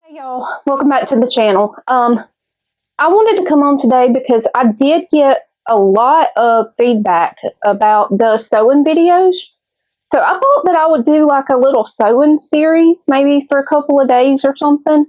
Hey y'all, welcome back to the channel. I wanted to come on today because I did get a lot of feedback about the sewing videos. So I thought that I would do like a little sewing series, maybe for a couple of days or something.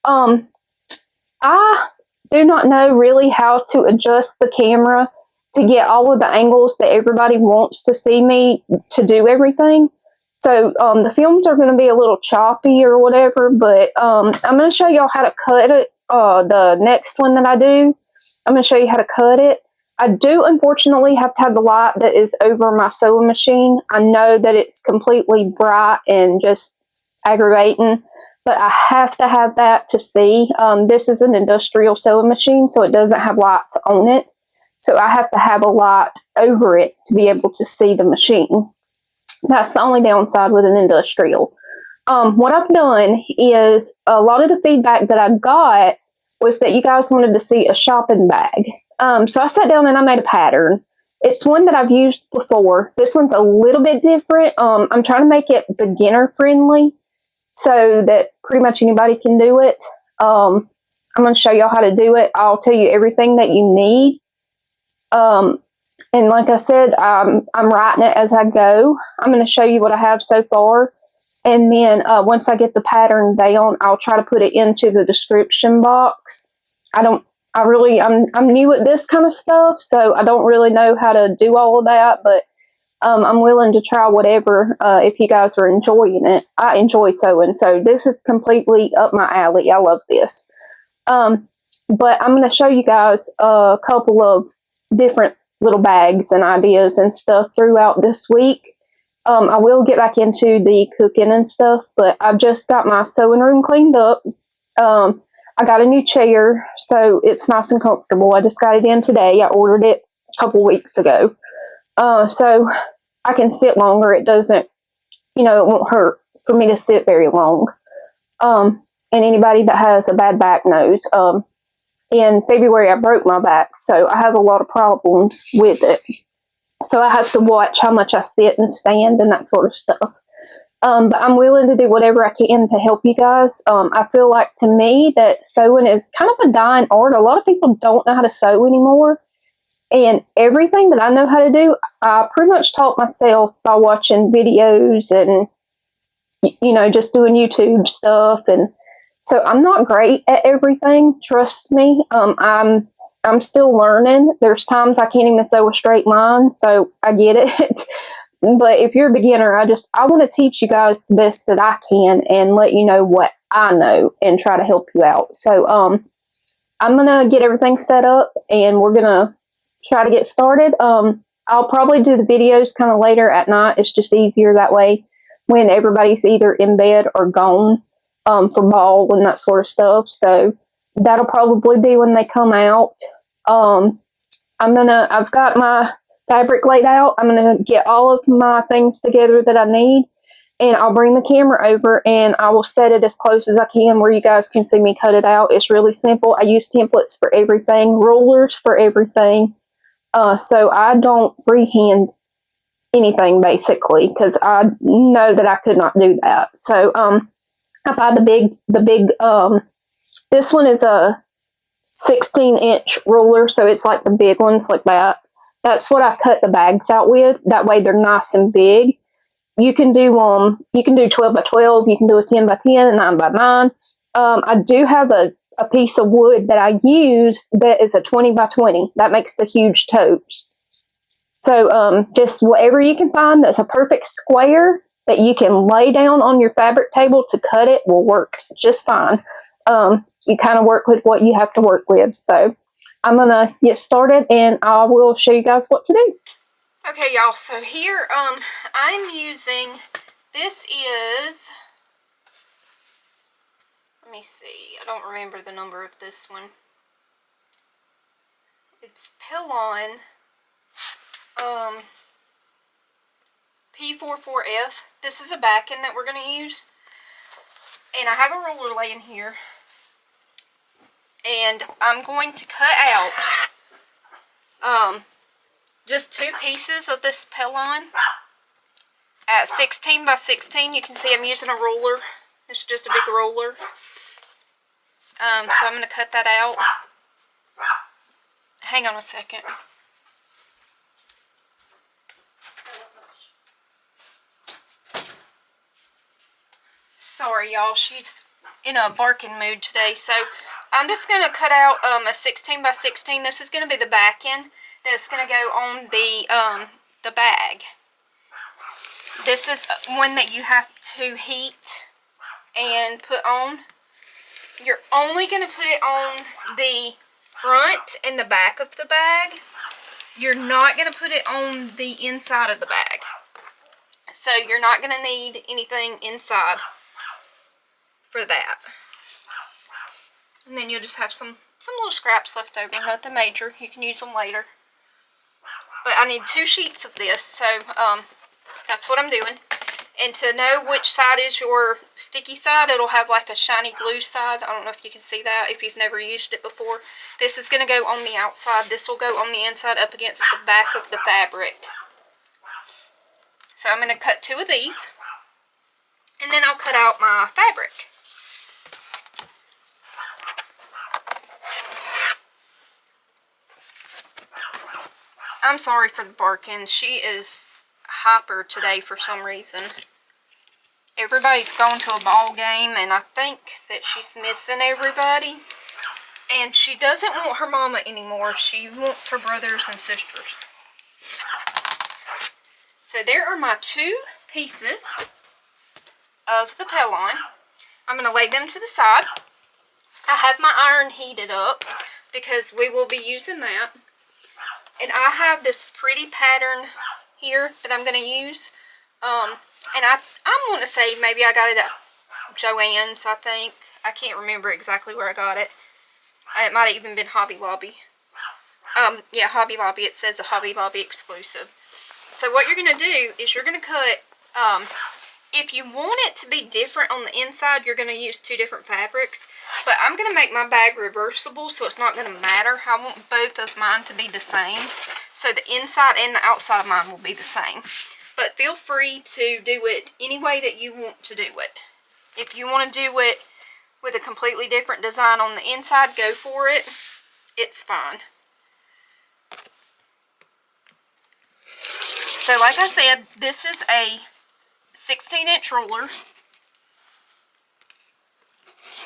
I do not know really how to adjust the camera to get all of the angles that everybody wants to see me to do everything. So the films are going to be a little choppy or whatever, but I'm going to show y'all how to cut it. The next one that I do, I'm going to show you how to cut it. I do unfortunately have to have the light that is over my sewing machine. I know that it's completely bright and just aggravating, but I have to have that to see. This is an industrial sewing machine, so it doesn't have lights on it. So I have to have a light over it to be able to see the machine. That's the only downside with an industrial. What I've done is a lot of the feedback that I got was that you guys wanted to see a shopping bag. So I sat down and I made a pattern. It's one that I've used before. This one's a little bit different. I'm trying to make it beginner friendly so that pretty much anybody can do it. I'm going to show y'all how to do it. I'll tell you everything that you need. And like I said, I'm writing it as I go. I'm going to show you what I have so far. And then once I get the pattern down, I'll try to put it into the description box. I'm new at this kind of stuff, so I don't really know how to do all of that, but I'm willing to try whatever if you guys are enjoying it. I enjoy sewing, so this is completely up my alley. I love this. But I'm going to show you guys a couple of different little bags and ideas and stuff throughout this week. I will get back into the cooking and stuff, but I've just got my sewing room cleaned up. I got a new chair, so it's nice and comfortable. I just got it in today. I ordered it a couple weeks ago. So I can sit longer. It doesn't, it won't hurt for me to sit very long. And anybody that has a bad back knows. In February, I broke my back, so I have a lot of problems with it. So I have to watch how much I sit and stand and that sort of stuff. But I'm willing to do whatever I can to help you guys. I feel like, to me, that sewing is kind of a dying art. A lot of people don't know how to sew anymore. And everything that I know how to do, I pretty much taught myself by watching videos and, just doing YouTube stuff. And so I'm not great at everything, trust me. I'm still learning. There's times I can't even sew a straight line, so I get it. But if you're a beginner, I want to teach you guys the best that I can and let you know what I know and try to help you out. So I'm going to get everything set up and we're going to try to get started. I'll probably do the videos kind of later at night. It's just easier that way when everybody's either in bed or gone for ball and that sort of stuff. So that'll probably be when they come out. I've got my fabric laid out. I'm going to get all of my things together that I need, and I'll bring the camera over and I will set it as close as I can where you guys can see me cut it out. It's really simple. I use templates for everything, rulers for everything. So I don't freehand anything basically, because I know that I could not do that. So, I buy this one is a 16-inch ruler, so it's like the big ones like that. That's what I cut the bags out with. That way they're nice and big. You can do 12 by 12, you can do a 10 by 10, and 9 by 9. I do have a piece of wood that I use that is a 20 by 20. That makes the huge totes. So just whatever you can find that's a perfect square that you can lay down on your fabric table to cut it will work just fine. You kind of work with what you have to work with. So I'm going to get started and I will show you guys what to do. Okay, y'all. So here I'm using, this is, let me see. I don't remember the number of this one. It's Pellon P44F. This is a backing that we're going to use. And I have a ruler laying here. And I'm going to cut out just 2 pieces of this pellon at 16 by 16. You can see I'm using a ruler. It's just a big ruler. So I'm going to cut that out. Hang on a second. Sorry, y'all. She's in a barking mood today. So I'm just going to cut out a 16 by 16. This is going to be the back end. That's going to go on the bag. This is one that you have to heat and put on. You're only going to put it on the front and the back of the bag. You're not going to put it on the inside of the bag. So you're not going to need anything inside for that. And then you'll just have some little scraps left over. Nothing major. You can use them later. But I need 2 sheets of this, so that's what I'm doing. And to know which side is your sticky side, it'll have like a shiny glue side. I don't know if you can see that if you've never used it before. This is going to go on the outside. This will go on the inside up against the back of the fabric. So I'm going to cut 2 of these. And then I'll cut out my fabric. I'm sorry for the barking. She is hyper today for some reason. Everybody's gone to a ball game, and I think that she's missing everybody. And she doesn't want her mama anymore. She wants her brothers and sisters. So there are my 2 pieces of the pellon. I'm going to lay them to the side. I have my iron heated up because we will be using that. And I have this pretty pattern here that I'm going to use. And I'm going to say maybe I got it at Joann's, I think. I can't remember exactly where I got it. It might have even been Hobby Lobby. Yeah, Hobby Lobby. It says a Hobby Lobby exclusive. So what you're going to do is you're going to cut, if you want it to be different on the inside, you're going to use 2 different fabrics. But I'm going to make my bag reversible, so it's not going to matter. I want both of mine to be the same. So the inside and the outside of mine will be the same. But feel free to do it any way that you want to do it. If you want to do it with a completely different design on the inside, go for it. It's fine. So like I said, this is a 16-inch ruler.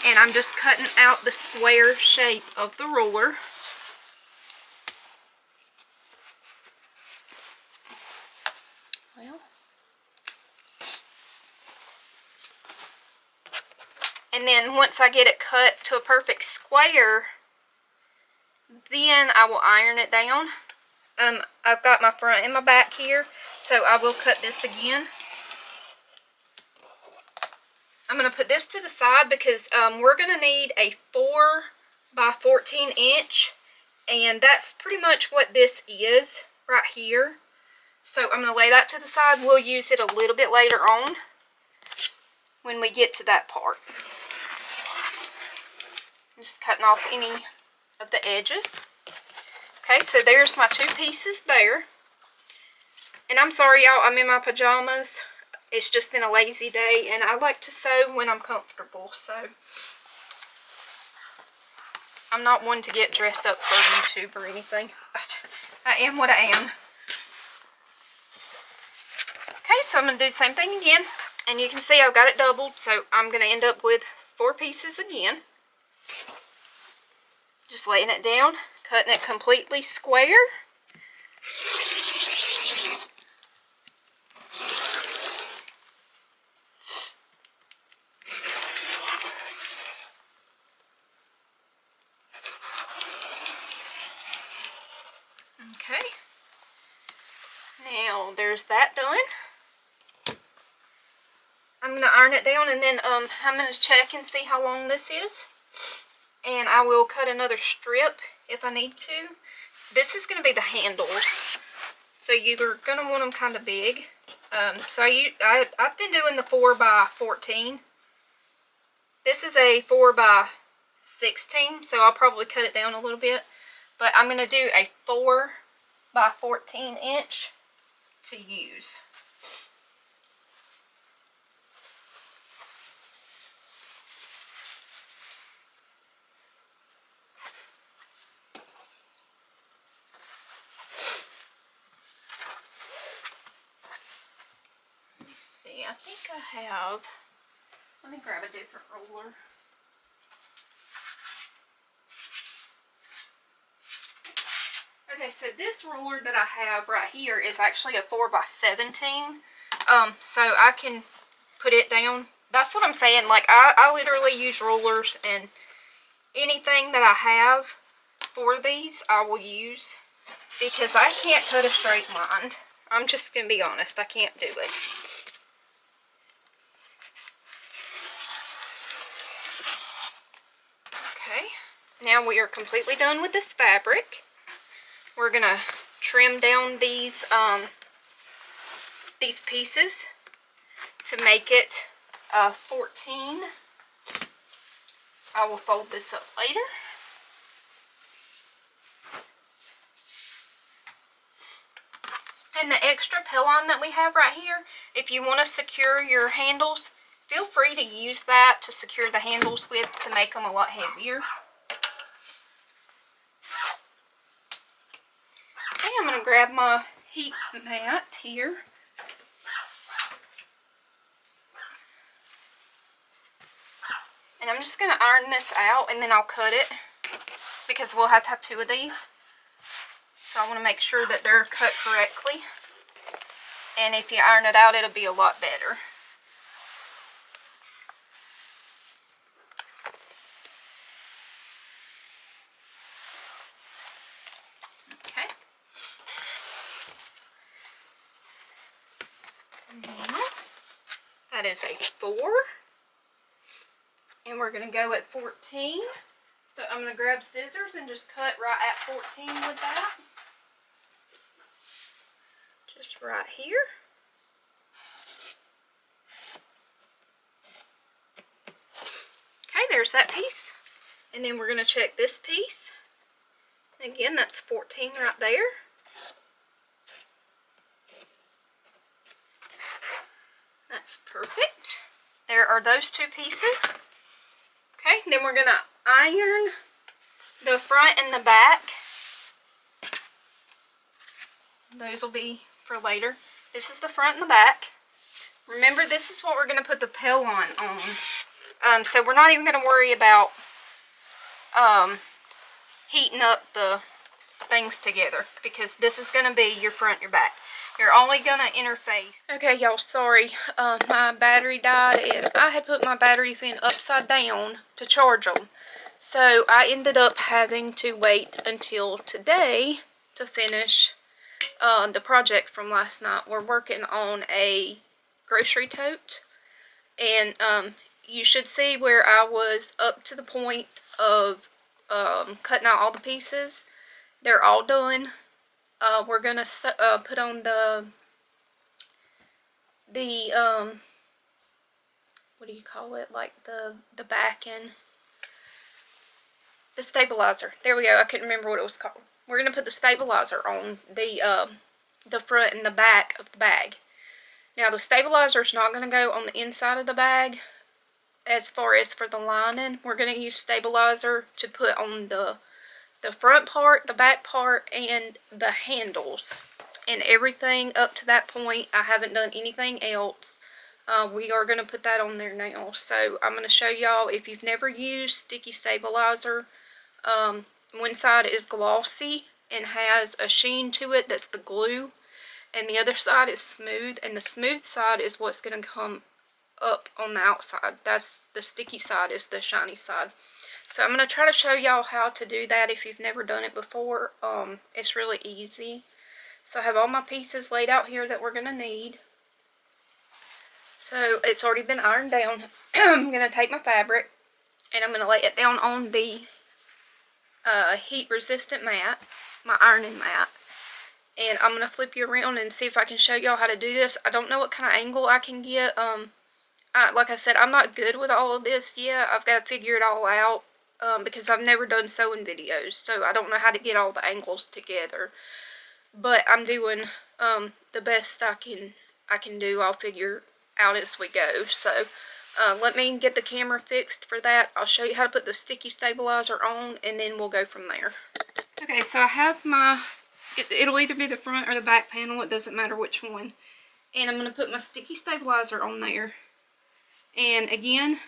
And I'm just cutting out the square shape of the ruler. Well. And then once I get it cut to a perfect square, then I will iron it down. I've got my front and my back here, so I will cut this again. I'm going to put this to the side because we're going to need a 4 by 14 inch, and that's pretty much what this is right here. So I'm going to lay that to the side. We'll use it a little bit later on when we get to that part. I'm just cutting off any of the edges. Okay, so there's my 2 pieces there. And I'm sorry, y'all, I'm in my pajamas. It's just been a lazy day, and I like to sew when I'm comfortable, so I'm not one to get dressed up for YouTube or anything. I am what I am. Okay, so I'm going to do the same thing again. And you can see I've got it doubled, so I'm going to end up with 4 pieces again. Just laying it down, cutting it completely square. Okay. Now there's that done. I'm going to iron it down, and then I'm going to check and see how long this is. And I will cut another strip if I need to. This is going to be the handles. So you're going to want them kind of big. So I've been doing the 4 by 14. This is a 4 by 16, so I'll probably cut it down a little bit. But I'm going to do a 4 by 14 inch to use. I think I have. Let me grab a different ruler. Okay, so this ruler that I have right here is actually a 4x17. So I can put it down. That's what I'm saying. Like, I literally use rulers, and anything that I have for these, I will use, because I can't cut a straight line. I'm just going to be honest. I can't do it. Okay, now we are completely done with this fabric. We're going to trim down these pieces to make it 14. I will fold this up later. And the extra pellon that we have right here, if you want to secure your handles, feel free to use that to secure the handles with, to make them a lot heavier. Okay, I'm going to grab my heat mat here. And I'm just going to iron this out, and then I'll cut it, because we'll have to have 2 of these. So I want to make sure that they're cut correctly. And if you iron it out, it'll be a lot better. Okay. Now, that is a 4. And we're going to go at 14. So I'm going to grab scissors and just cut right at 14 with that. Just right here. Okay, there's that piece. And then we're going to check this piece. And again, that's 14 right there. That's perfect. There are those 2 pieces. Okay, then we're going to iron the front and the back. Those will be for later. This is the front and the back. Remember, this is what we're going to put the pellon on. So we're not even going to worry about heating up the things together, because this is going to be your front, your back. You're only going to interface. Okay, y'all, sorry. My battery died, and I had put my batteries in upside down to charge them. So I ended up having to wait until today to finish the project from last night. We're working on a grocery tote, and you should see where I was up to the point of cutting out all the pieces. They're all done. We're gonna put on the what do you call it, like the backing, the stabilizer. There we go. I couldn't remember what it was called. We're gonna put the stabilizer on the front and the back of the bag. Now, the stabilizer is not going to go on the inside of the bag. As far as for the lining, we're going to use stabilizer to put on the front part, the back part, and the handles. And everything up to that point, I haven't done anything else. We are going to put that on there now. So I'm going to show y'all, if you've never used sticky stabilizer, one side is glossy and has a sheen to it, that's the glue. And the other side is smooth, and the smooth side is what's going to come up on the outside. That's the sticky side, is the shiny side. So I'm going to try to show y'all how to do that if you've never done it before. It's really easy. So I have all my pieces laid out here that we're going to need. So it's already been ironed down. I'm going to take my fabric, and I'm going to lay it down on the heat resistant mat, my ironing mat. And I'm going to flip you around and see if I can show y'all how to do this. I don't know what kind of angle I can get. Like I said, I'm not good with all of this yet. I've got to figure it all out because I've never done sewing videos. So I don't know how to get all the angles together. But I'm doing the best I can do. I'll figure out as we go. So let me get the camera fixed for that. I'll show you how to put the sticky stabilizer on, and then we'll go from there. Okay, so I have my... It'll either be the front or the back panel. It doesn't matter which one. And I'm going to put my sticky stabilizer on there. And again,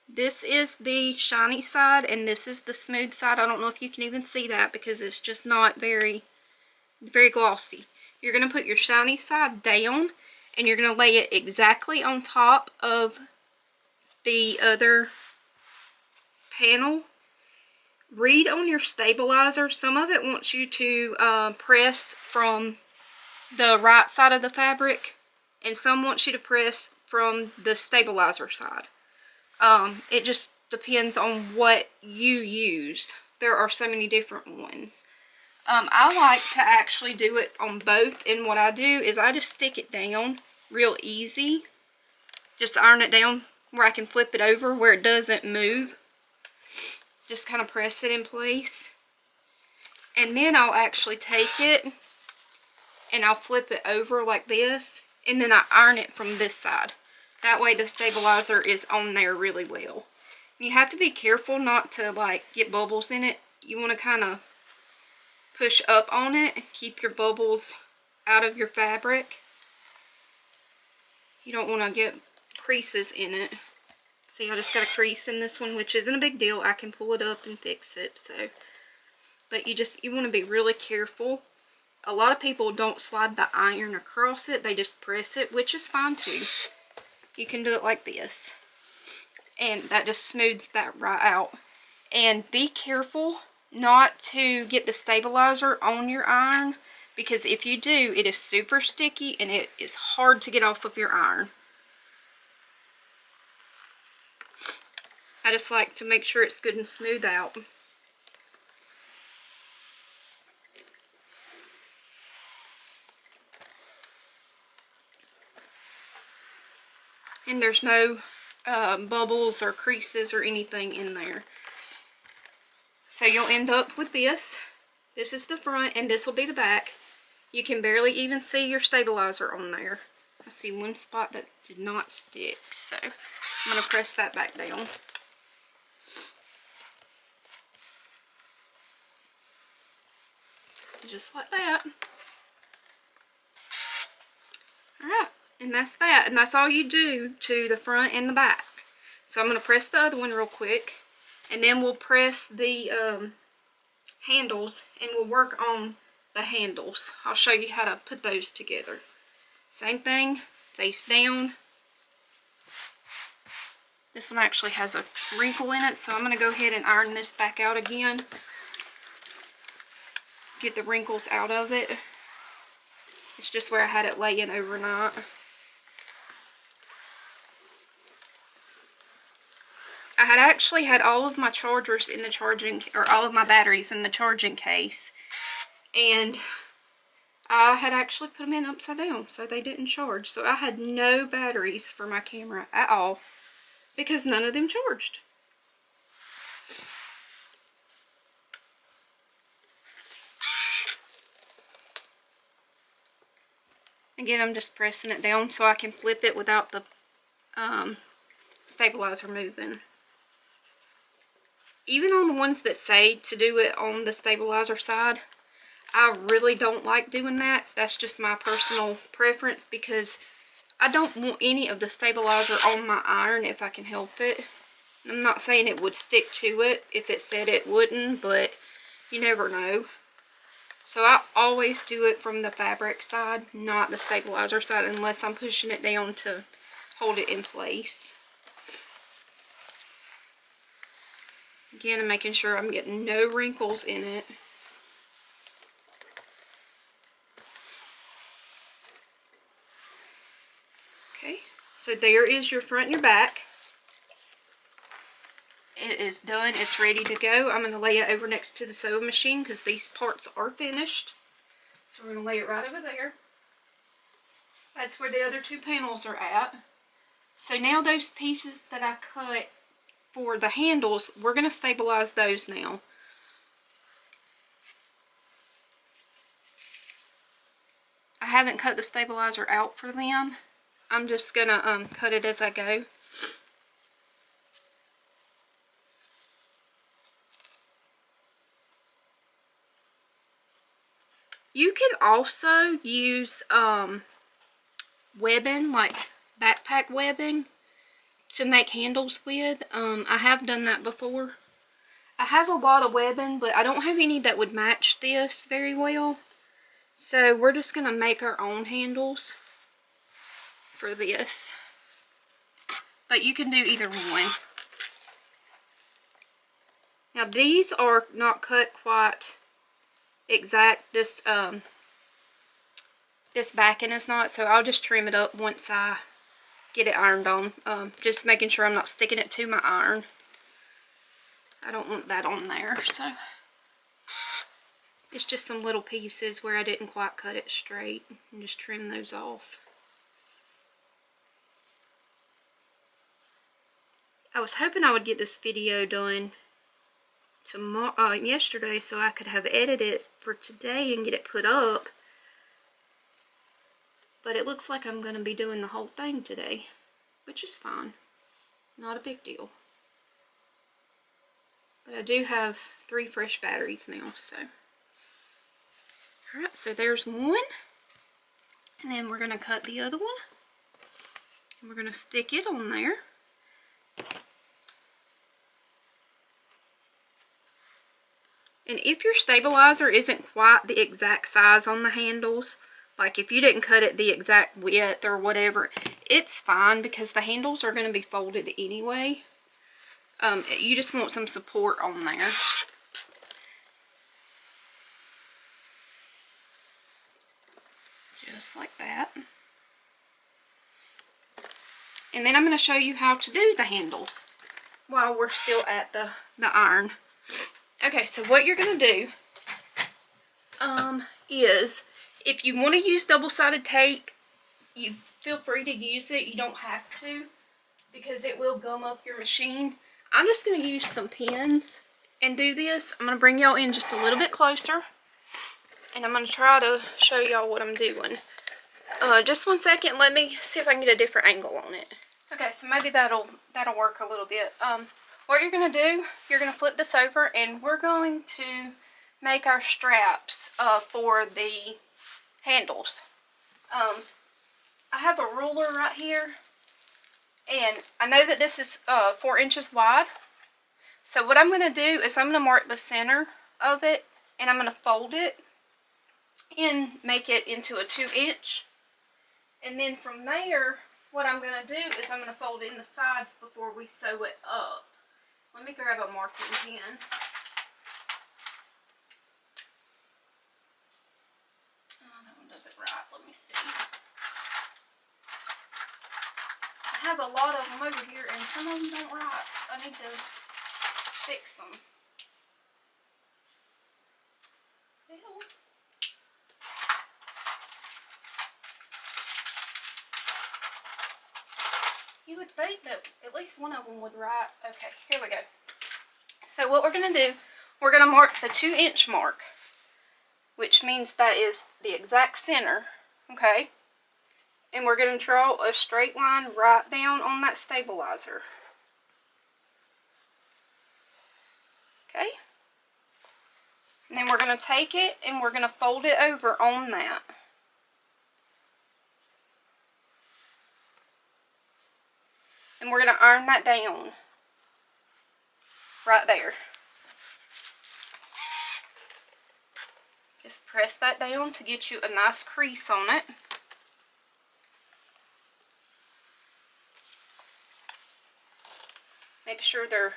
this is the shiny side and this is the smooth side. I don't know if you can even see that because it's just not very glossy. You're going to put your shiny side down and you're going to lay it exactly on top of the other panel. Read on your stabilizer. Some of it wants you to press from the right side of the fabric and some wants you to press from the stabilizer side. It just depends on what you use. There are so many different ones. I like to actually do it on both, and what I do is I just stick it down real easy. Just iron it down where I can flip it over where it doesn't move. Just kind of press it in place. And then I'll actually take it and I'll flip it over like this, and then I iron it from this side. That way the stabilizer is on there really well. You have to be careful not to like get bubbles in it. You want to kind of push up on it and keep your bubbles out of your fabric. You don't want to get creases in it. See, I just got a crease in this one, which isn't a big deal. I can pull it up and fix it. So, but you want to be really careful. A lot of people don't slide the iron across it. They just press it, which is fine too. You can do it like this. And that just smooths that right out. And be careful not to get the stabilizer on your iron, because if you do, it is super sticky and it is hard to get off of your iron. I just like to make sure it's good and smooth out. And there's no bubbles or creases or anything in there. So you'll end up with this. This is the front and this will be the back. You can barely even see your stabilizer on there. I see one spot that did not stick, so I'm going to press that back down. Just like that. Alright, and that's that. And that's all you do to the front and the back. So I'm going to press the other one real quick. And then we'll press the handles and we'll work on the handles. I'll show you how to put those together. Same thing, face down. This one actually has a wrinkle in it, so I'm going to go ahead and iron this back out again. Get the wrinkles out of it. It's just where I had it laying overnight. I had actually had all of my chargers in the charging, or all of my batteries in the charging case, and I had actually put them in upside down so they didn't charge. So I had no batteries for my camera at all because none of them charged. Again, I'm just pressing it down so I can flip it without the stabilizer moving. Even on the ones that say to do it on the stabilizer side, I really don't like doing that. That's just my personal preference because I don't want any of the stabilizer on my iron if I can help it. I'm not saying it would stick to it if it said it wouldn't, but you never know. So I always do it from the fabric side, not the stabilizer side, unless I'm pushing it down to hold it in place. Again, I'm making sure I'm getting no wrinkles in it. Okay, so there is your front and your back. It is done. It's ready to go. I'm going to lay it over next to the sewing machine because these parts are finished. So we're going to lay it right over there. That's where the other two panels are at. So now those pieces that I cut for the handles, we're going to stabilize those now. I haven't cut the stabilizer out for them. I'm just going to cut it as I go. You can also use webbing, like backpack webbing, to make handles with. I have done that before. I have a lot of webbing, but I don't have any that would match this very well. So we're just going to make our own handles for this. But you can do either one. Now these are not cut quite exact. This backing is not, so I'll just trim it up once I get it ironed on. Just making sure I'm not sticking it to my iron. I don't want that on there, so it's just some little pieces where I didn't quite cut it straight, and just trim those off. I was hoping I would get this video done tomorrow, yesterday, so I could have edited it for today and get it put up. But it looks like I'm going to be doing the whole thing today, which is fine. Not a big deal. But I do have 3 fresh batteries now, so. Alright, so there's one. And then we're going to cut the other one. And we're going to stick it on there. And if your stabilizer isn't quite the exact size on the handles, like if you didn't cut it the exact width or whatever, it's fine because the handles are going to be folded anyway. You just want some support on there. Just like that. And then I'm going to show you how to do the handles while we're still at the iron. Okay, so what you're going to do is, if you want to use double-sided tape, you feel free to use it. You don't have to, because it will gum up your machine. I'm just going to use some pins and do this. I'm going to bring y'all in just a little bit closer, and I'm going to try to show y'all what I'm doing. Just one second. Let me see if I can get a different angle on it. Okay, so maybe that'll work a little bit. What you're going to do, you're going to flip this over, and we're going to make our straps for the handles. I have a ruler right here, and I know that this is 4 inches wide. So what I'm going to do is I'm going to mark the center of it, and I'm going to fold it and make it into a 2-inch. And then from there, what I'm going to do is I'm going to fold in the sides before we sew it up. Let me grab a marking pen. Oh, that one does it right. Let me see. I have a lot of them over here, and some of them don't write. I need to fix them. Well, you would think that at least one of them would write. Okay, here we go. So what we're going to do, we're going to mark the 2-inch mark, which means that is the exact center, okay? And we're going to draw a straight line right down on that stabilizer. Okay? And then we're going to take it and we're going to fold it over on that. And we're going to iron that down. Right there. Just press that down to get you a nice crease on it. Make sure there's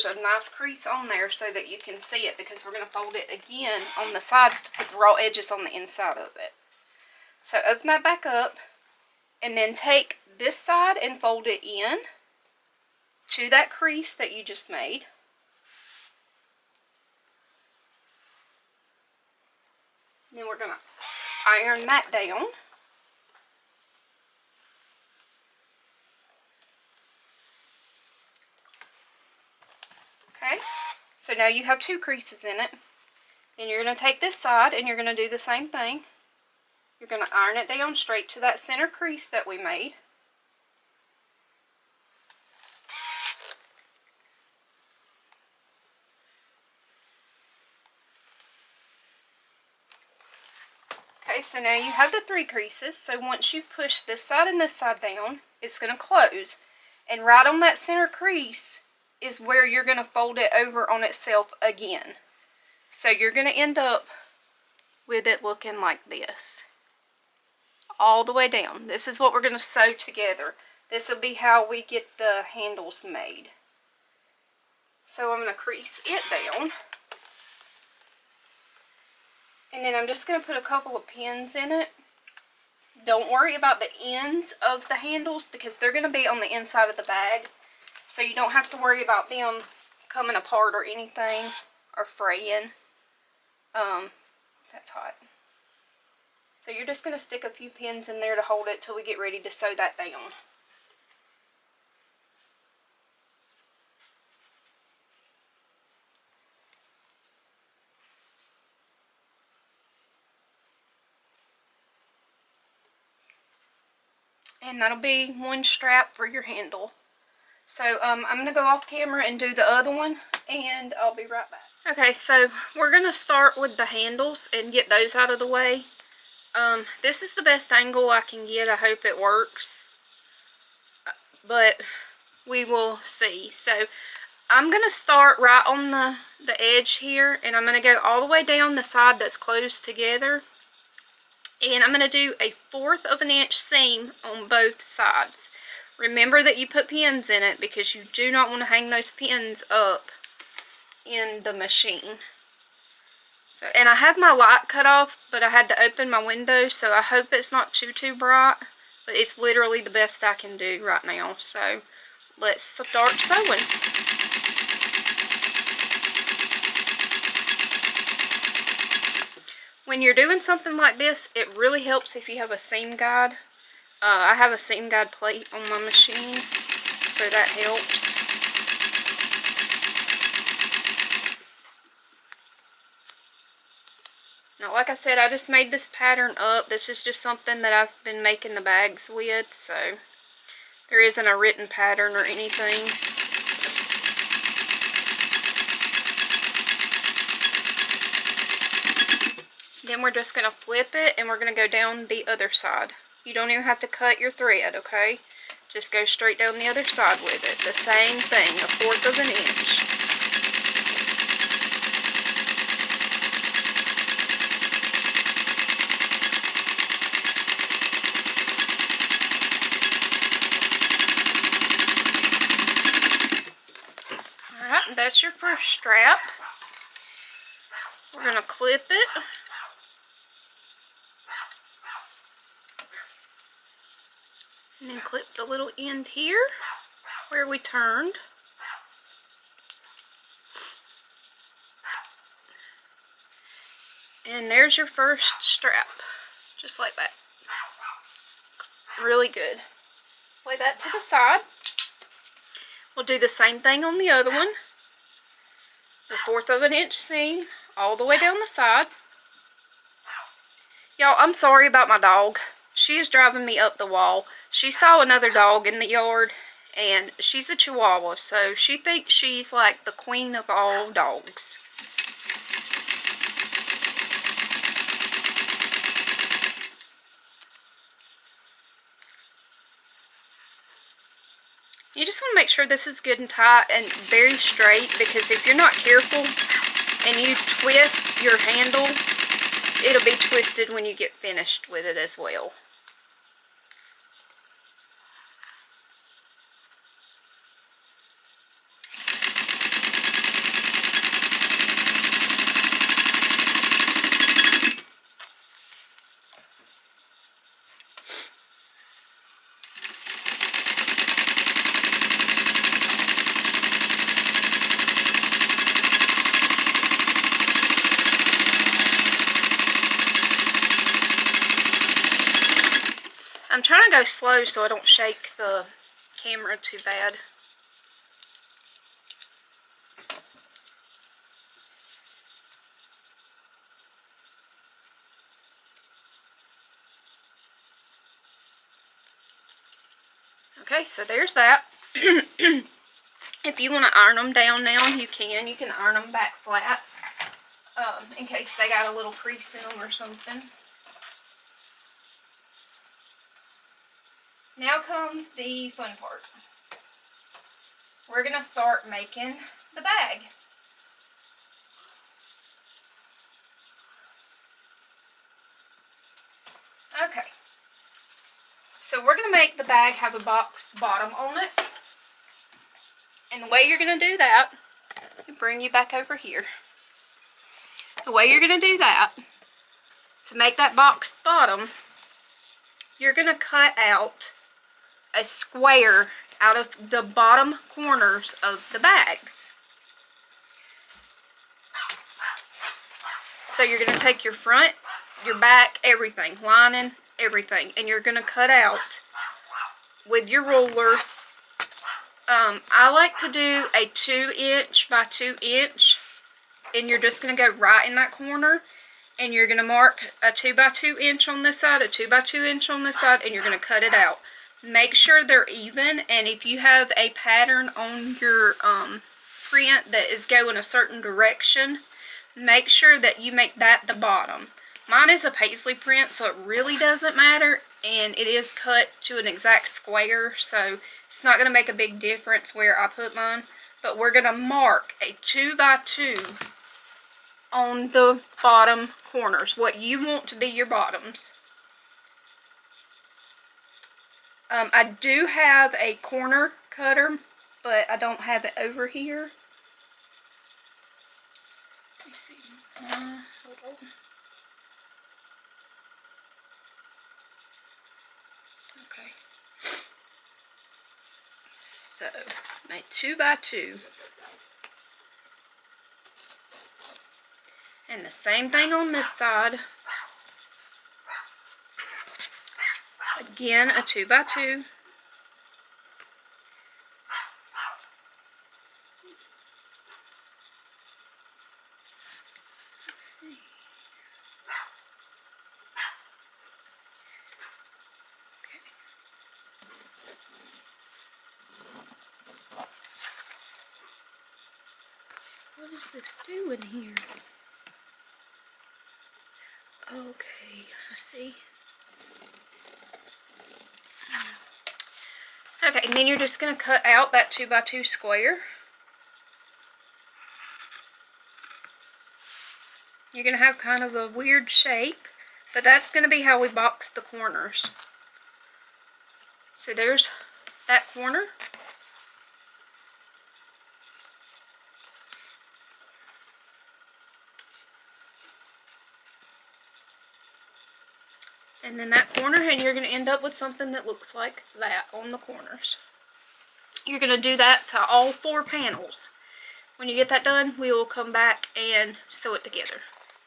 a nice crease on there so that you can see it, because we're going to fold it again on the sides to put the raw edges on the inside of it. So open that back up, and then take this side and fold it in to that crease that you just made. And then we're going to iron that down. Okay, so now you have 2 creases in it. Then you're going to take this side and you're going to do the same thing. You're going to iron it down straight to that center crease that we made. Okay, Okay, so now you have the 3 creases. So once you push this side and this side down, it's going to close. And right on that center crease is where you're going to fold it over on itself again. So you're going to end up with it looking like this. All the way down. This is what we're going to sew together. This will be how we get the handles made. So I'm going to crease it down. And then I'm just going to put a couple of pins in it. Don't worry about the ends of the handles because they're going to be on the inside of the bag. So you don't have to worry about them coming apart or anything or fraying. That's hot. So you're just going to stick a few pins in there to hold it till we get ready to sew that down. And that'll be one strap for your handle. So I'm going to go off camera and do the other one, and I'll be right back. Okay, so we're going to start with the handles and get those out of the way. This is the best angle I can get. I hope it works. But we will see. So I'm going to start right on the edge here, and I'm going to go all the way down the side that's closed together. And I'm going to do a 1/4 of an inch seam on both sides. Remember that you put pins in it because you do not want to hang those pins up in the machine. So, and I have my light cut off, but I had to open my window, so I hope it's not too bright. But it's literally the best I can do right now. So let's start sewing. When you're doing something like this, it really helps if you have a seam guide. I have a seam guide plate on my machine, so that helps. Now, like I said, I just made this pattern up. This is just something that I've been making the bags with, so there isn't a written pattern or anything. Then we're just going to flip it, and we're going to go down the other side. You don't even have to cut your thread, okay? Just go straight down the other side with it. The same thing, a 1/4 of an inch. Alright, that's your first strap. We're going to clip it. And then clip the little end here where we turned. And there's your first strap. Just like that. Really good. Lay that to the side. We'll do the same thing on the other one. The 1/4 of an inch seam all the way down the side. Y'all, I'm sorry about my dog. She is driving me up the wall. She saw another dog in the yard, and she's a Chihuahua, so she thinks she's like the queen of all dogs. You just want to make sure this is good and tight and very straight, because if you're not careful and you twist your handle, it'll be twisted when you get finished with it as well. I'm trying to go slow so I don't shake the camera too bad. Okay, so there's that. If you want to iron them down now, you can. You can iron them back flat in case they got a little crease in them or something. Now comes the fun part. We're going to start making the bag. Okay. So we're going to make the bag have a box bottom on it. And the way you're going to do that, I'll bring you back over here. The way you're going to do that, to make that box bottom, you're going to cut out a square out of the bottom corners of the bags. So you're going to take your front, your back, everything, lining, everything, and you're going to cut out with your ruler. I like to do a 2" by 2", and you're just going to go right in that corner, and you're going to mark a 2 by 2" on this side, a 2 by 2" on this side, and you're going to cut it out. Make sure they're even, and if you have a pattern on your print that is going a certain direction, make sure that you make that the bottom. Mine is a paisley print, so it really doesn't matter, and it is cut to an exact square, so it's not going to make a big difference where I put mine. But we're going to mark a 2 by 2 on the bottom corners, what you want to be your bottoms. I do have a corner cutter, but I don't have it over here. Let me see. Hold on. Okay. So, my 2 by 2. And the same thing on this side. Again, a 2 by 2. Let's see. Okay. What is this doing here? Okay, I see. Okay, and then you're just going to cut out that 2 by 2 square. You're going to have kind of a weird shape, but that's going to be how we box the corners. So there's that corner. And then that corner, and you're going to end up with something that looks like that on the corners. You're going to do that to all 4 panels. When you get that done, we will come back and sew it together.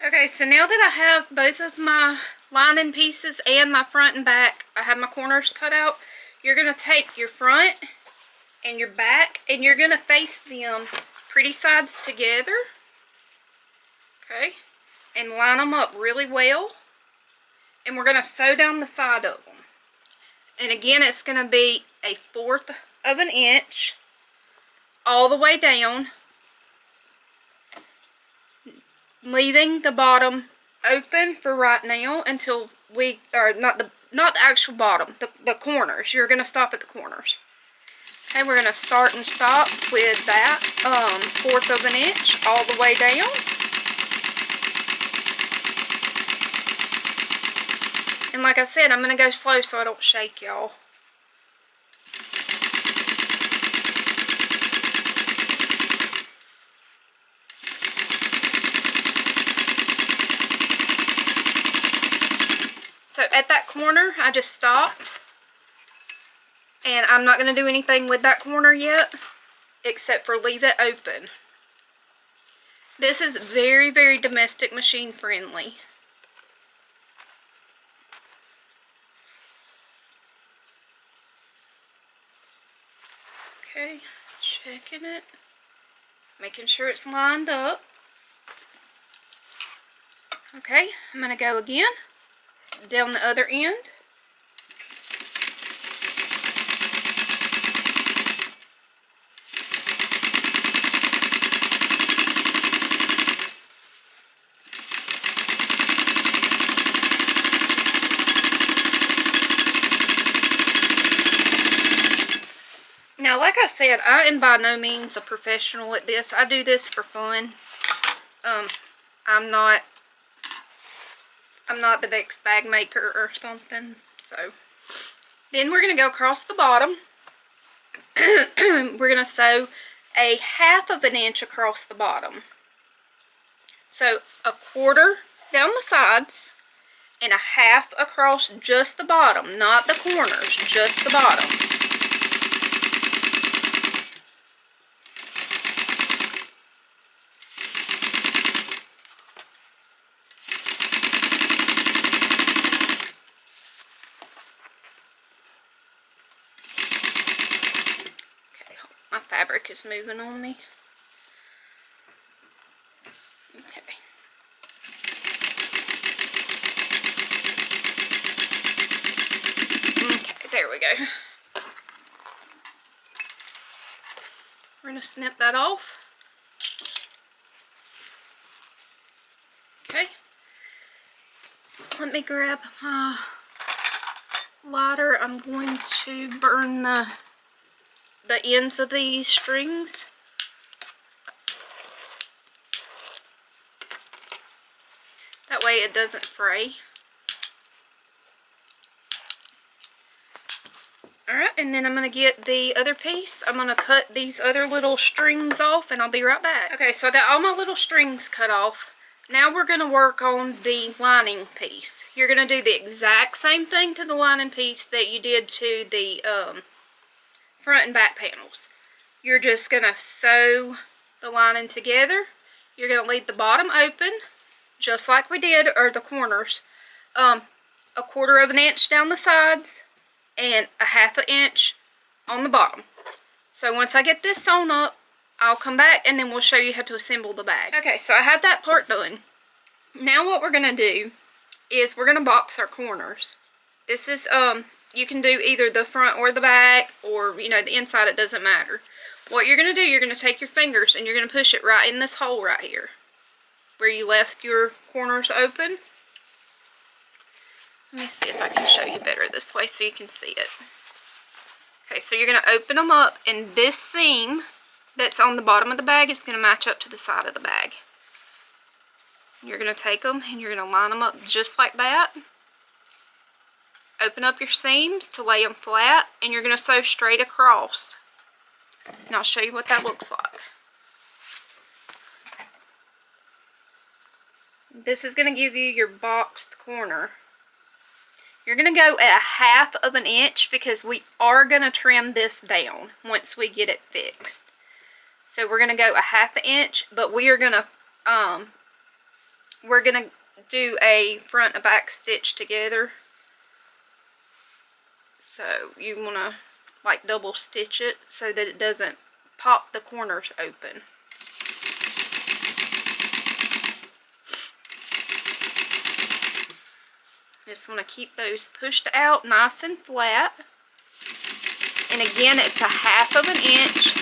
Okay, so now that I have both of my lining pieces and my front and back, I have my corners cut out, you're going to take your front and your back, and you're going to face them pretty sides together. Okay, and line them up really well. And we're going to sew down the side of them. And again, it's going to be a 1/4 of an inch all the way down, leaving the bottom open for right now until we, or not the actual bottom, the corners. You're going to stop at the corners. Okay, we're going to start and stop with that 1/4 of an inch all the way down. And like I said, I'm going to go slow so I don't shake y'all. So at that corner, I just stopped. And I'm not going to do anything with that corner yet, except for leave it open. This is very, very domestic machine friendly. Okay, checking it, making sure it's lined up. Okay, I'm going to go again, down the other end. Now, like I said, I am by no means a professional at this. I do this for fun. I'm not the next bag maker or something. So, then we're going to go across the bottom. We're going to sew a 1/2 inch across the bottom. So, 1/4 down the sides and 1/2 across just the bottom, not the corners, just the bottom. My fabric is moving on me. Okay. Okay, there we go. We're going to snip that off. Okay. Let me grab my lighter. I'm going to burn the ends of these strings. That way it doesn't fray. Alright, and then I'm going to get the other piece. I'm going to cut these other little strings off and I'll be right back. Okay, so I got all my little strings cut off. Now we're going to work on the lining piece. You're going to do the exact same thing to the lining piece that you did to the front and back panels. You're just going to sew the lining together. You're going to leave the bottom open, just like we did, or the corners. 1/4 inch down the sides and 1/2 inch on the bottom. So once I get this sewn up, I'll come back and then we'll show you how to assemble the bag. Okay, so I have that part done. Now what we're going to do is we're going to box our corners. This is, you can do either the front or the back, or, you know, the inside, it doesn't matter. What you're going to do, you're going to take your fingers and you're going to push it right in this hole right here, where you left your corners open. Let me see if I can show you better this way so you can see it. Okay, so you're going to open them up, and this seam that's on the bottom of the bag is going to match up to the side of the bag. You're going to take them and you're going to line them up just like that. Open up your seams to lay them flat, and you're going to sew straight across. And I'll show you what that looks like. This is going to give you your boxed corner. You're going to go at 1/2 inch because we are going to trim this down once we get it fixed. So we're going to go 1/2 inch, but we are going to do a front and back stitch together. So you want to like double stitch it so that it doesn't pop the corners open. Just want to keep those pushed out nice and flat. And again, it's 1/2 inch.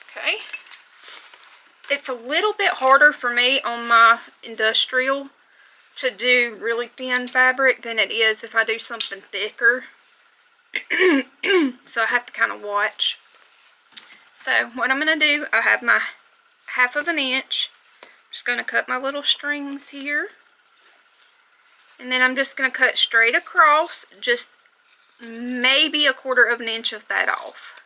Okay. It's a little bit harder for me on my industrial to do really thin fabric than it is if I do something thicker. So I have to kind of watch. So what I'm going to do, I have my 1/2 inch. I'm just going to cut my little strings here. And then I'm just going to cut straight across, just maybe 1/4 inch of that off.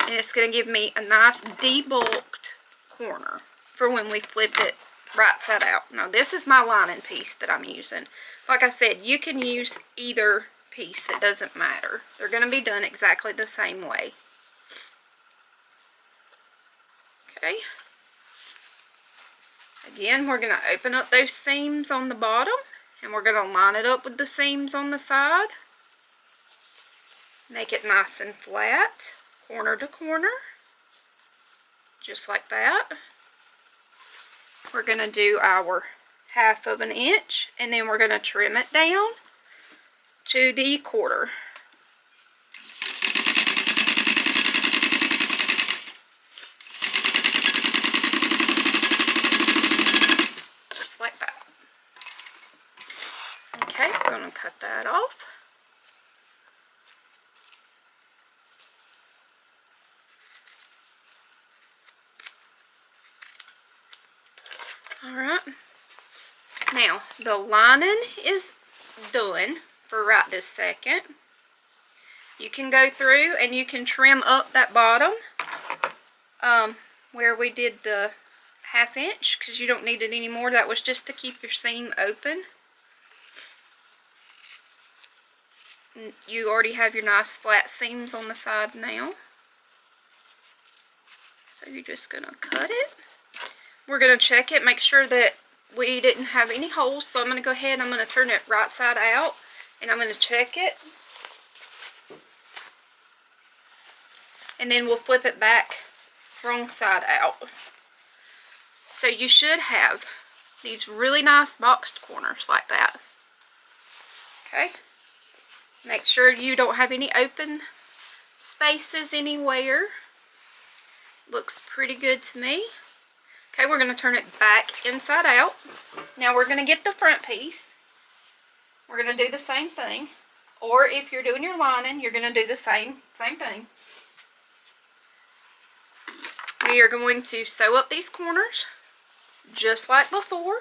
And it's going to give me a nice debulked corner for when we flip it right side out. Now this is my lining piece that I'm using. Like I said, you can use either piece, it doesn't matter. They're going to be done exactly the same way. Okay. Again, we're going to open up those seams on the bottom, and we're going to line it up with the seams on the side. Make it nice and flat, corner to corner, just like that. We're going to do our 1/2 inch, and then we're going to trim it down to the 1/4. Just like that. Okay, we're going to cut that off. Alright. Now, the lining is done for right this second. You can go through and you can trim up that bottom where we did the 1/2 inch, because you don't need it anymore. That was just to keep your seam open. You already have your nice flat seams on the side now. So you're just going to cut it. We're going to check it, make sure that we didn't have any holes. So I'm going to go ahead and I'm going to turn it right side out and I'm going to check it. And then we'll flip it back wrong side out. So you should have these really nice boxed corners like that. Okay. Make sure you don't have any open spaces anywhere. Looks pretty good to me. Okay, we're going to turn it back inside out. Now we're going to get the front piece. We're going to do the same thing. Or if you're doing your lining, you're going to do the same thing. We are going to sew up these corners just like before.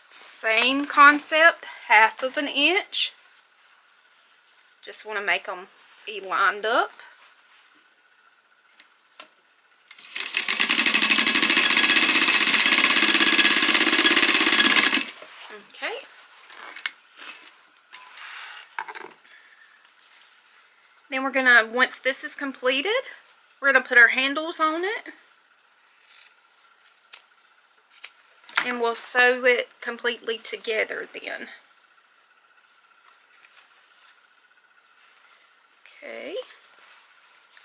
Same concept, 1/2 inch. Just want to make them be lined up. Okay. Then we're going to, once this is completed, we're going to put our handles on it. And we'll sew it completely together then. Okay.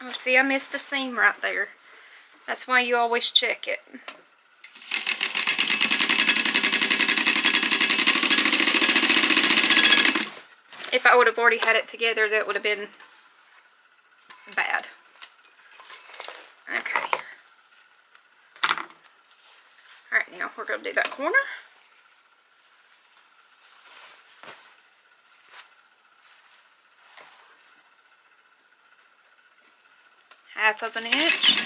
Oh, see, I missed a seam right there. That's why you always check it. If I would have already had it together, that would have been bad. Okay. Alright, now we're going to do that corner. Half of an inch.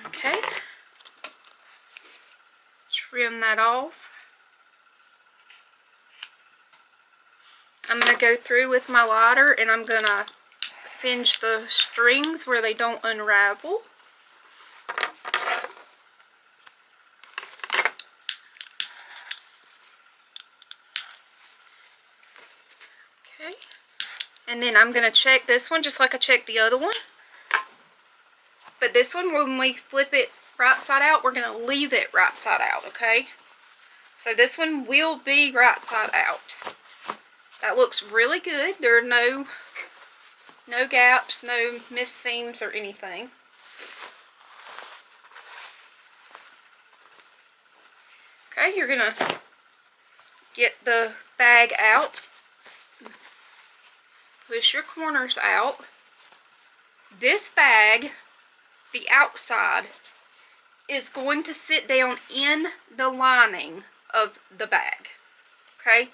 Okay. Trim that off. I'm going to go through with my lighter and I'm going to singe the strings where they don't unravel. Okay. And then I'm going to check this one just like I checked the other one. But this one, when we flip it right side out, we're going to leave it right side out, okay? So this one will be right side out. That looks really good. There are no gaps, no missed seams or anything. Okay, you're going to get the bag out. Push your corners out. This bag, the outside, is going to sit down in the lining of the bag. Okay?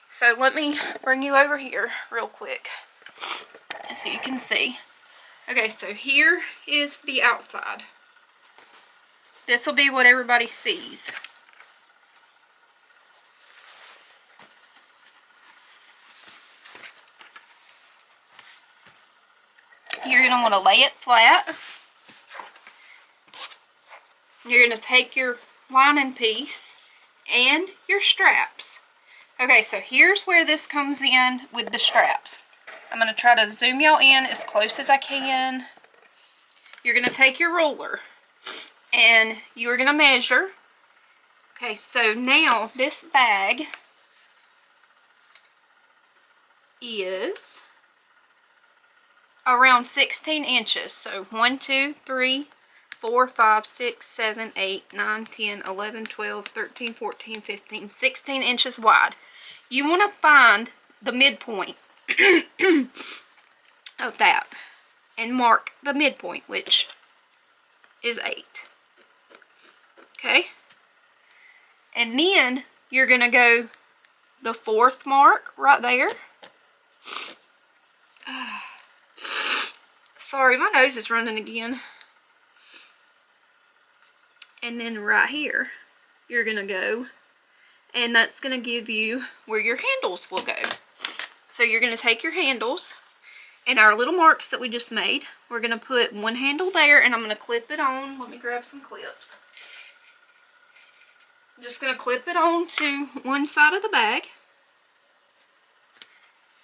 So let me bring you over here real quick so you can see. Okay, so here is the outside. This will be what everybody sees. You're going to want to lay it flat. You're going to take your lining piece and your straps. Okay, so here's where this comes in with the straps. I'm going to try to zoom y'all in as close as I can. You're going to take your ruler and you're going to measure. Okay, so now this bag is around 16 inches. So 1, 2, 3, 4, 5, 6, 7, 8, 9, 10, 11, 12, 13, 14, 15, 16 inches wide. You want to find the midpoint of that and mark the midpoint, which is 8. Okay? And then you're going to go the 4th mark right there. Sorry, my nose is running again. And then right here, you're gonna go, and that's gonna give you where your handles will go. So you're gonna take your handles and our little marks that we just made. We're gonna put one handle there, and I'm gonna clip it on. Let me grab some clips. I'm just gonna clip it on to one side of the bag.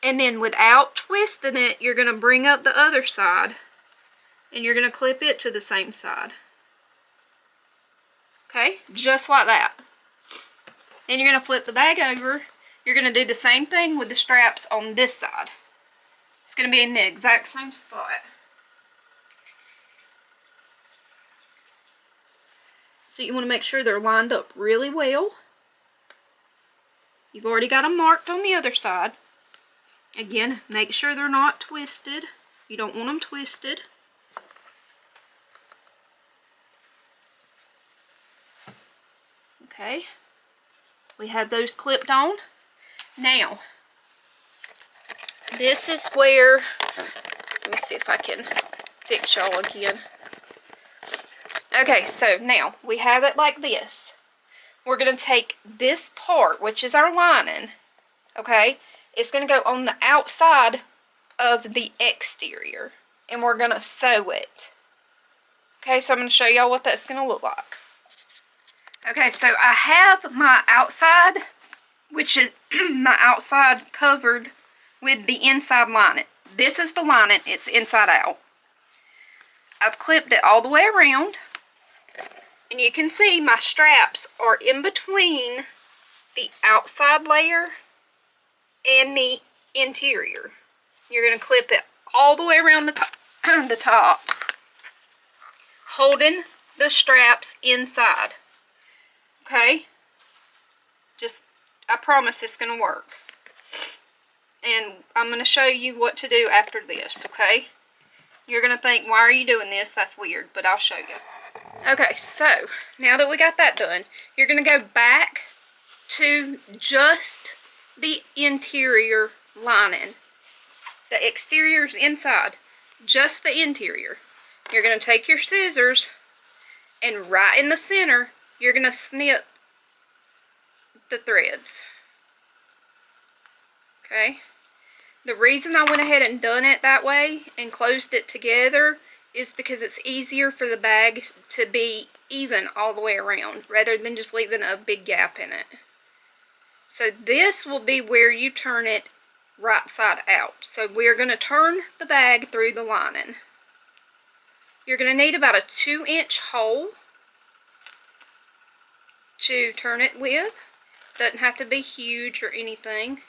And then without twisting it, you're gonna bring up the other side, and you're gonna clip it to the same side. Okay, just like that. Then you're gonna flip the bag over. You're gonna do the same thing with the straps on this side. It's gonna be in the exact same spot. So you wanna make sure they're lined up really well. You've already got them marked on the other side. Again, make sure they're not twisted. You don't want them twisted. Okay, we have those clipped on. Now, this is where, let me see if I can fix y'all again. Okay, so now we have it like this. We're going to take this part, which is our lining, okay? It's going to go on the outside of the exterior, and we're going to sew it. Okay, so I'm going to show y'all what that's going to look like. Okay, so I have my outside, which is my outside covered with the inside lining. This is the lining, it's inside out. I've clipped it all the way around, and you can see my straps are in between the outside layer and the interior. You're going to clip it all the way around the top, holding the straps inside. Okay? Just, I promise it's going to work. And I'm going to show you what to do after this, okay? You're going to think, why are you doing this? That's weird, but I'll show you. Okay, so, now that we got that done, you're going to go back to just the interior lining. The exterior is inside, just the interior. You're going to take your scissors, and right in the center, you're going to snip the threads. Okay? The reason I went ahead and done it that way and closed it together is because it's easier for the bag to be even all the way around rather than just leaving a big gap in it. So this will be where you turn it right side out. So we're going to turn the bag through the lining. You're going to need about a 2-inch hole to turn it with. Doesn't have to be huge or anything.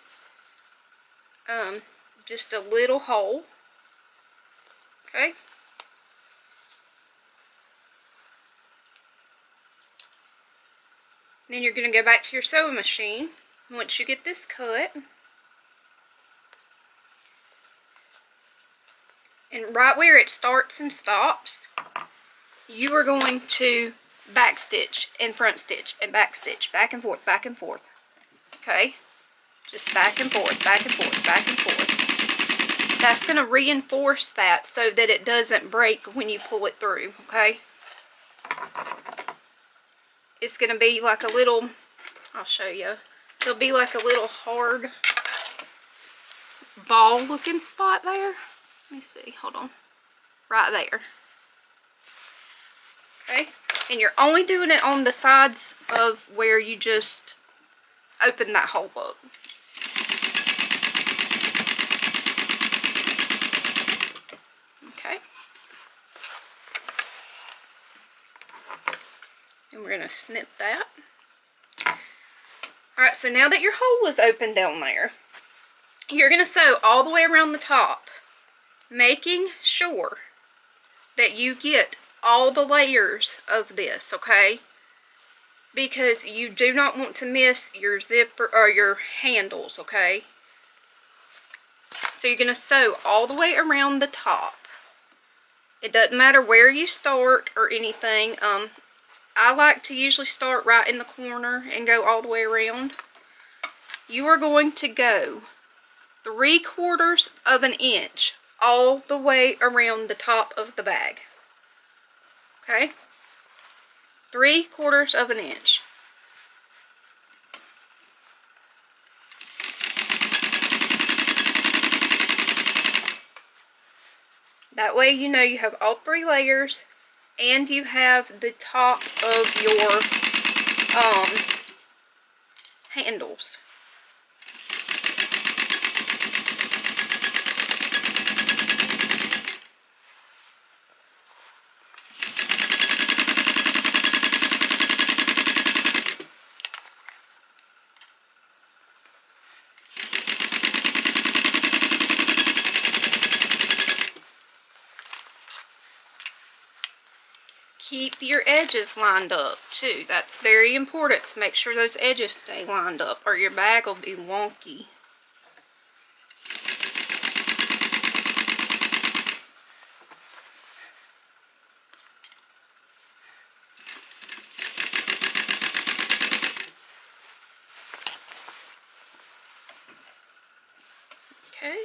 Just a little hole. Okay. Then you're going to go back to your sewing machine once you get this cut. And right where it starts and stops, you are going to back stitch and front stitch and back stitch, back and forth, back and forth. Okay? Just back and forth, back and forth, back and forth. That's going to reinforce that so that it doesn't break when you pull it through, okay? It's going to be like a little, I'll show you. It'll be like a little hard ball looking spot there. Let me see, hold on. Right there. Okay? And you're only doing it on the sides of where you just open that hole up. Okay. And we're going to snip that. Alright, so now that your hole is open down there, you're going to sew all the way around the top, making sure that you get all the layers of this, okay? Because you do not want to miss your zipper or your handles, okay? So you're going to sew all the way around the top. It doesn't matter where you start or anything. I like to usually start right in the corner and go all the way around. You are going to go 3/4 of an inch all the way around the top of the bag. Okay? 3/4 of an inch. That way you know you have all 3 layers and you have the top of your handles. Keep your edges lined up too. That's very important to make sure those edges stay lined up or your bag will be wonky. Okay.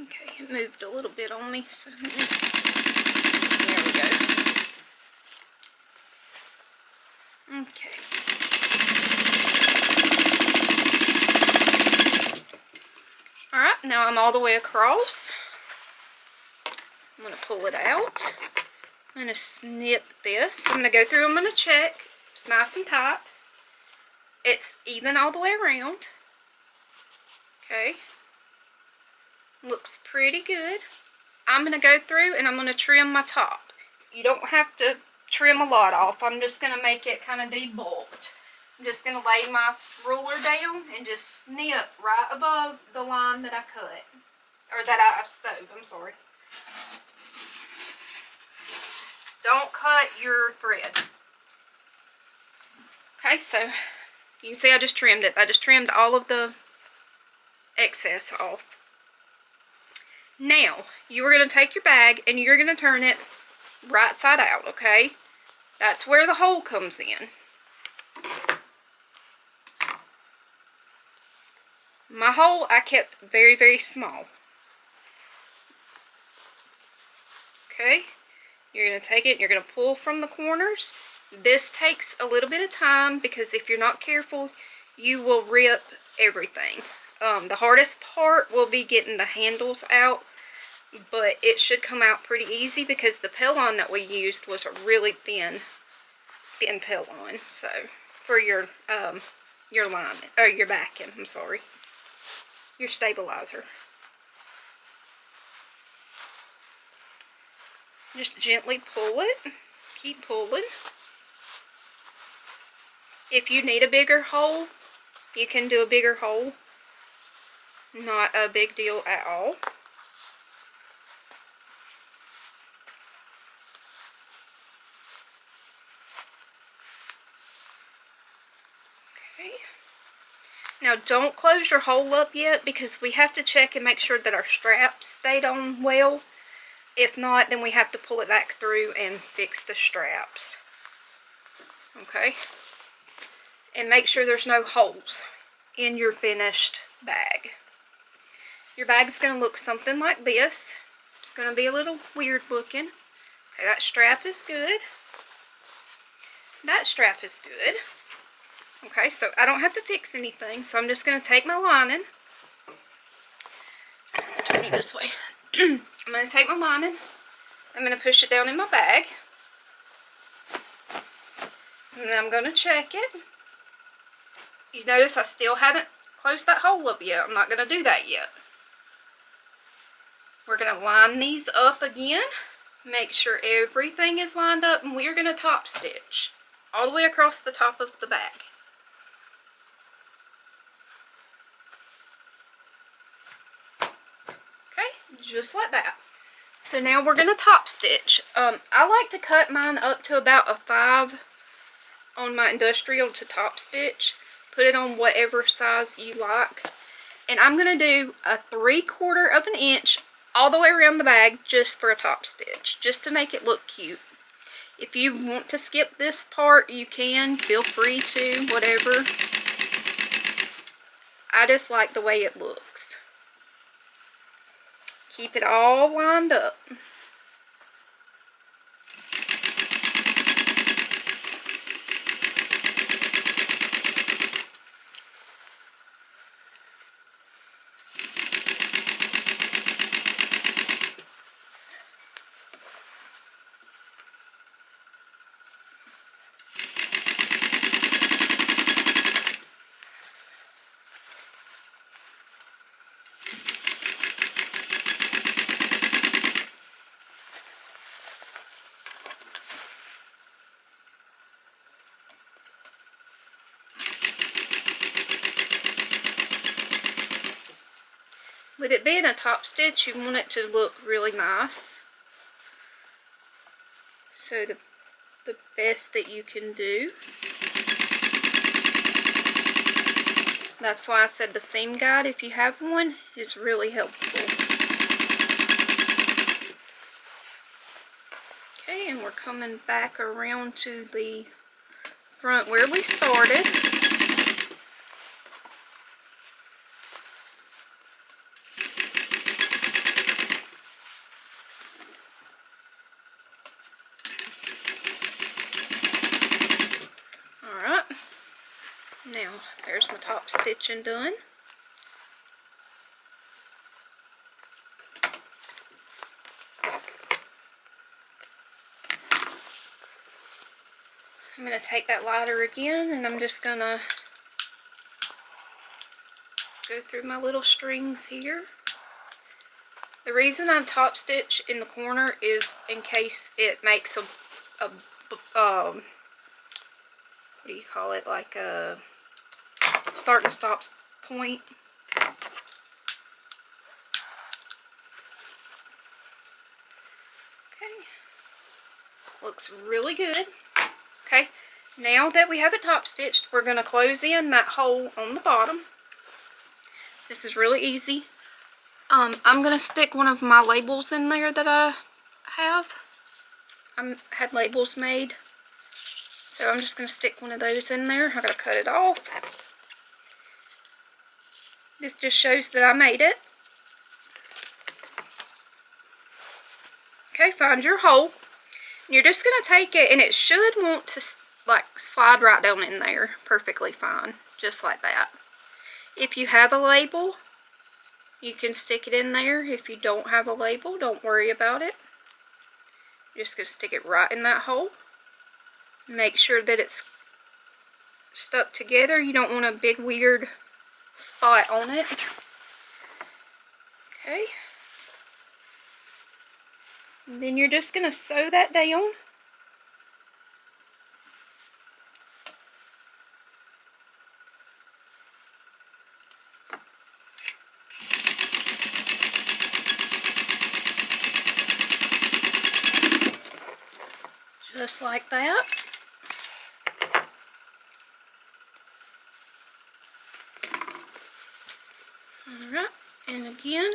Okay, it moved a little bit on me, so there we go. Okay. Alright, now I'm all the way across. I'm going to pull it out. I'm going to snip this. I'm going to go through, I'm going to check. It's nice and tight. It's even all the way around. Okay. Looks pretty good. I'm going to go through and I'm going to trim my top. You don't have to trim a lot off. I'm just going to make it kind of debulked. I'm just going to lay my ruler down and just snip right above the line that I cut. Or that I sewed, I'm sorry. Don't cut your thread. Okay, so you can see I just trimmed it. I just trimmed all of the excess off. Now, you are going to take your bag and you're going to turn it right side out, okay? That's where the hole comes in. My hole I kept very, very small. Okay? You're going to take it and you're going to pull from the corners. This takes a little bit of time because if you're not careful, you will rip everything. The hardest part will be getting the handles out, but it should come out pretty easy because the pellon that we used was a really thin pellon. So for your line or your backing, I'm sorry, your stabilizer. Just gently pull it. Keep pulling. If you need a bigger hole, you can do a bigger hole. Not a big deal at all. Okay. Now don't close your hole up yet because we have to check and make sure that our straps stayed on well. If not, then we have to pull it back through and fix the straps. Okay? And make sure there's no holes in your finished bag. Your bag's going to look something like this. It's going to be a little weird looking. Okay, that strap is good. That strap is good. Okay, so I don't have to fix anything. So I'm just going to take my lining. Turn it this way. I'm going to take my lining. I'm going to push it down in my bag. And then I'm going to check it. You notice I still haven't closed that hole up yet. I'm not going to do that yet. We're going to line these up again. Make sure everything is lined up. And we're going to top stitch all the way across the top of the bag. Okay, just like that. So now we're going to top stitch. I like to cut mine up to about a 5 on my industrial to top stitch. Put it on whatever size you like. And I'm going to do a 3/4 of an inch all the way around the bag just for a top stitch, just to make it look cute. If you want to skip this part, you can. Feel free to, whatever. I just like the way it looks. Keep it all lined up. With it being a top stitch, you want it to look really nice. So the best that you can do. That's why I said the seam guide, if you have one, is really helpful. Okay, and we're coming back around to the front where we started. Alright, now there's my top stitching done. I'm going to take that lighter again, and I'm just going to go through my little strings here. The reason I top stitch in the corner is in case it makes a what do you call it, like a start and stop point. Okay, looks really good. Okay, now that we have it top stitched, we're going to close in that hole on the bottom. This is really easy. I'm going to stick one of my labels in there that I have. I had labels made, so I'm just going to stick one of those in there. I'm going to cut it off. This just shows that I made it. Okay, find your hole. You're just going to take it, and it should want to like slide right down in there perfectly fine, just like that. If you have a label, you can stick it in there. If you don't have a label, don't worry about it. You're just going to stick it right in that hole. Make sure that it's stuck together. You don't want a big weird spot on it. Okay. And then you're just going to sew that down. Just like that. Alright, and again,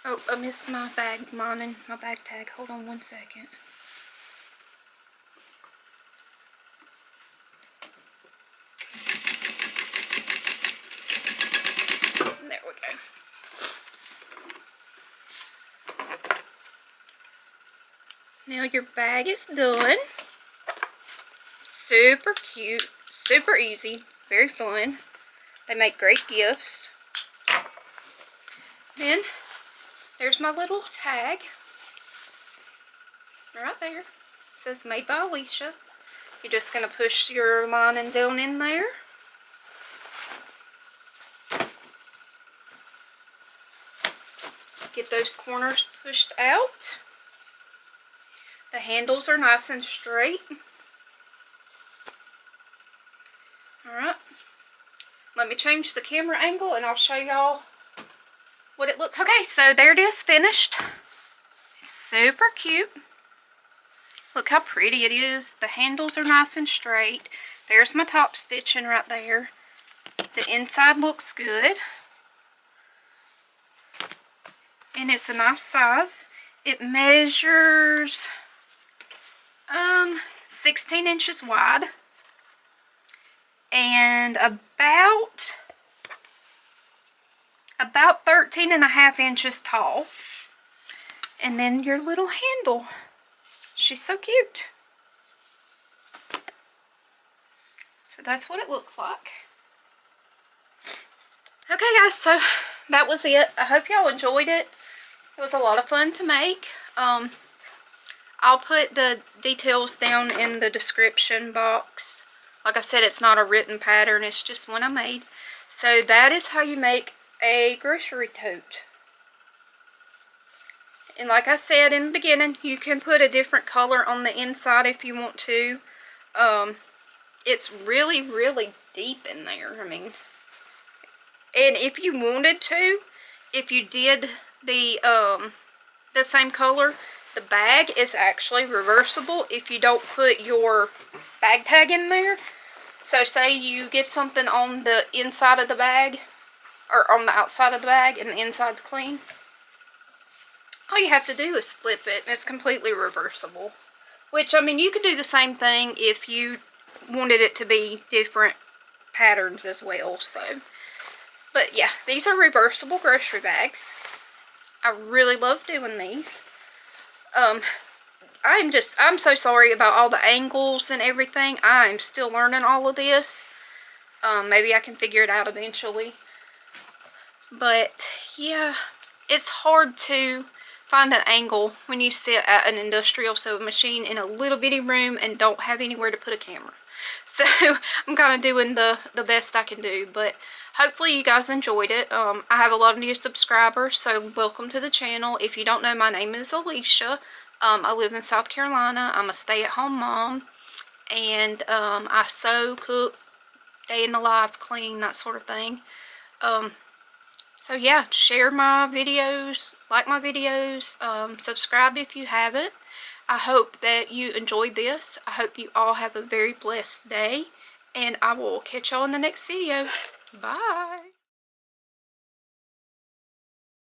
oh, I missed my bag lining, my bag tag. Hold on one second. There we go. Now your bag is done. Super cute, super easy, very fun. They make great gifts. Then there's my little tag right there. It says made by Alisha. You're just going to push your lining down in there. Get those corners pushed out. The handles are nice and straight. Alright. Let me change the camera angle and I'll show y'all what it looks like. Okay, so there it is, finished. super cute. Look how pretty it is. The handles are nice and straight. There's my top stitching right there. The inside looks good. And it's a nice size. It measures 16 inches wide and about 13.5 inches tall. And then your little handle. She's so cute. So that's what it looks like. Okay guys, so that was it. I hope y'all enjoyed it. It was a lot of fun to make. I'll put the details down in the description box. Like I said, it's not a written pattern, it's just one I made. So that is how you make a grocery tote. And like I said in the beginning, you can put a different color on the inside if you want to. It's really, really deep in there. I mean, and if you wanted to, if you did the same color, the bag is actually reversible if you don't put your bag tag in there. So say you get something on the inside of the bag, or on the outside of the bag, and the inside's clean. All you have to do is flip it, and it's completely reversible. Which, I mean, you could do the same thing if you wanted it to be different patterns as well, so. But yeah, these are reversible grocery bags. I really love doing these. I'm so sorry about all the angles and everything. I'm still learning all of this. Maybe I can figure it out eventually. But yeah, it's hard to find an angle when you sit at an industrial sewing machine in a little bitty room and don't have anywhere to put a camera. So I'm kind of doing the best I can do, but hopefully you guys enjoyed it. I have a lot of new subscribers, so welcome to the channel. If you don't know, my name is Alisha. I live in South Carolina. I'm a stay-at-home mom, and I sew, cook, day in the life, clean, that sort of thing. So yeah, share my videos, like my videos, subscribe if you haven't. I hope that you enjoyed this. I hope you all have a very blessed day, and I will catch y'all in the next video. Bye!